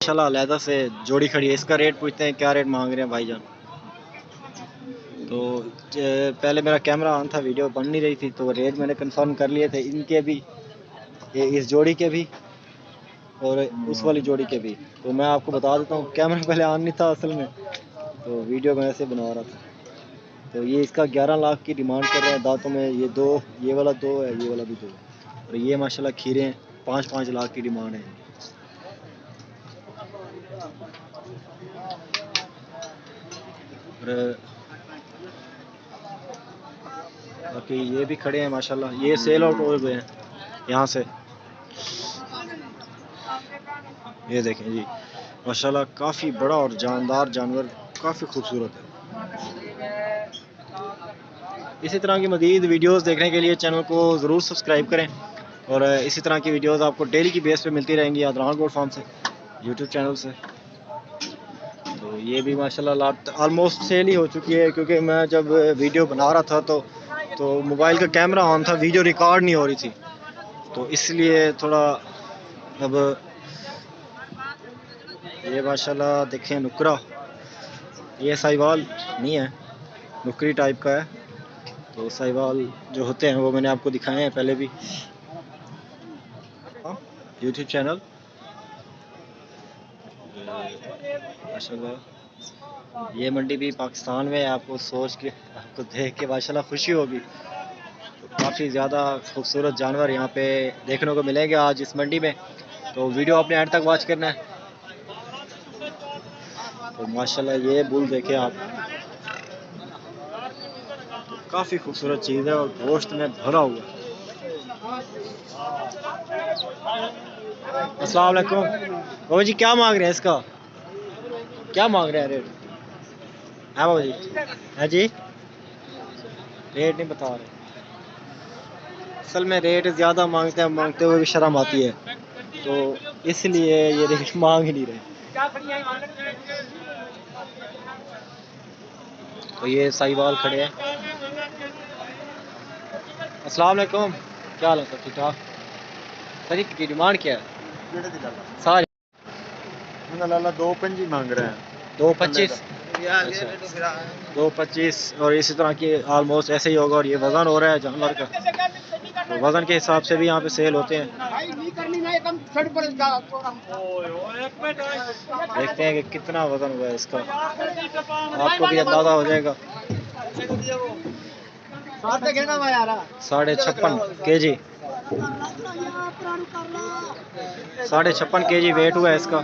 माशाल्लाह अलहदा से जोड़ी खड़ी है। इसका रेट पूछते हैं क्या रेट मांग रहे हैं भाईजान। तो पहले मेरा कैमरा ऑन था, वीडियो बन नहीं रही थी, तो रेट मैंने कंफर्म कर लिए थे इनके भी, इस जोड़ी के भी और उस वाली जोड़ी के भी। तो मैं आपको बता देता हूँ, कैमरा पहले ऑन नहीं था असल में, तो वीडियो मैं ऐसे बना रहा था। तो ये इसका 11 लाख की डिमांड कर रहे हैं दांतों में। ये दो, ये वाला दो है, ये वाला भी दो, और ये माशाल्लाह खीरे हैं। 5-5 लाख की डिमांड है। और बाकी ये भी खड़े हैं माशाल्लाह, ये सेल आउट हो गए हैं यहाँ से। ये देखें जी माशाल्लाह, काफ़ी बड़ा और जानदार जानवर, काफ़ी खूबसूरत है। इसी तरह की मज़ीद वीडियोस देखने के लिए चैनल को ज़रूर सब्सक्राइब करें, और इसी तरह की वीडियोस आपको डेली की बेस पे मिलती रहेंगी अदनान गोल्ड फार्म से, यूट्यूब चैनल से। तो ये भी माशाल्लाह ऑलमोस्ट सेल ही हो चुकी है, क्योंकि मैं जब वीडियो बना रहा था तो मोबाइल का कैमरा ऑन था, वीडियो रिकॉर्ड नहीं हो रही थी, तो इसलिए थोड़ा। अब ये माशाल्लाह देखें नुकरा, ये साहिवाल नहीं है, नुकरी टाइप का है। तो साहिवाल जो होते हैं वो मैंने आपको दिखाए हैं पहले भी यूट्यूब चैनल। माशाल्लाह ये मंडी भी पाकिस्तान में, आपको सोच के, आपको देख के माशाल्लाह खुशी होगी। तो काफ़ी ज़्यादा खूबसूरत जानवर यहाँ पे देखने को मिलेंगे आज इस मंडी में। तो वीडियो आपने एंड तक वॉच करना है। तो माशाल्लाह ये बुल देखे आप, तो काफ़ी खूबसूरत चीज़ है और गोश्त में भरा हुआ है। अस्सलाम वालेकुम बाबा जी, क्या मांग रहे हैं इसका, क्या मांग रहे हैं रेट? हाँ बाबा जी, है जी, रेट नहीं बता रहे। असल में रेट ज़्यादा मांगते हैं, मांगते हुए भी शर्म आती है, तो इसलिए ये रेट मांग ही नहीं रहे। तो ये साहिवाल खड़े हैं। अस्सलाम वालेकुम, क्या हाल है सर, ठीक ठाक? सर की डिमांड क्या है? सारी 2.25 मांग रहे हैं। 2.25, 2.25, और इसी तरह की ऑलमोस्ट ऐसे ही होगा। और ये वज़न हो रहा है जानवर का, तो वज़न के हिसाब से भी यहाँ पे सेल होते हैं। देखते हैं कि कितना वज़न हुआ है इसका, आपको भी अंदाज़ा हो जाएगा। 56.5 kg, 56.5 kg वेट हुआ है इसका।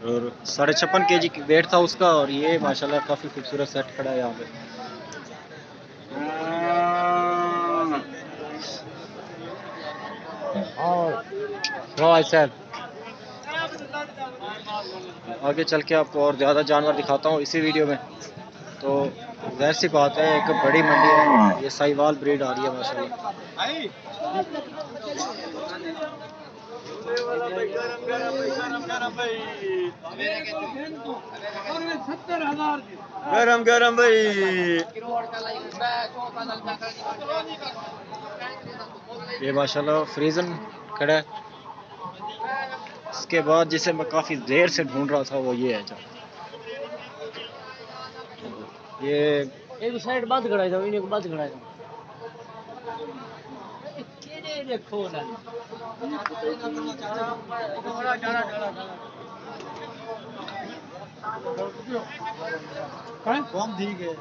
और 56.5 kg वेट था उसका। और ये माशाल्लाह काफ़ी खूबसूरत सेट खड़ा है यहाँ पे। आगे चल के आपको और ज़्यादा जानवर दिखाता हूँ इसी वीडियो में। तो ज़ाहिर सी बात है, एक बड़ी मंडी है, ये साहिवाल ब्रीड आ रही है माशाल्लाह। गरम गरम भाई। ये माशाल्लाह फ्रीजन खड़ा है। इसके बाद जिसे मैं काफ़ी देर से ढूंढ रहा था वो ये है। ये एक साइड बंद खड़ा था, इन्हें बंद खड़ा था। देखो ना कौन ठीक है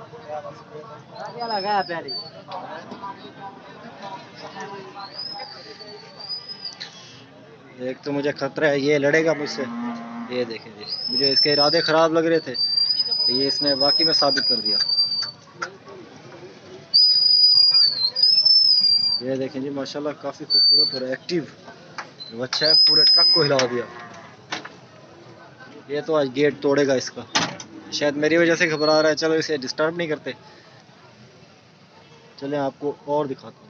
क्या लगा प्यारी। एक तो मुझे खतरा है ये लड़ेगा मुझसे। ये देखें जी, मुझे इसके इरादे ख़राब लग रहे थे, तो ये इसने वाकई में साबित कर दिया। ये देखें जी माशाल्लाह काफ़ी खूबसूरत और एक्टिव बच्चा है, पूरे ट्रक को हिला दिया। ये तो आज गेट तोड़ेगा इसका, शायद मेरी वजह से घबरा रहा है। चलो इसे डिस्टर्ब नहीं करते, चलें आपको और दिखाते हैं।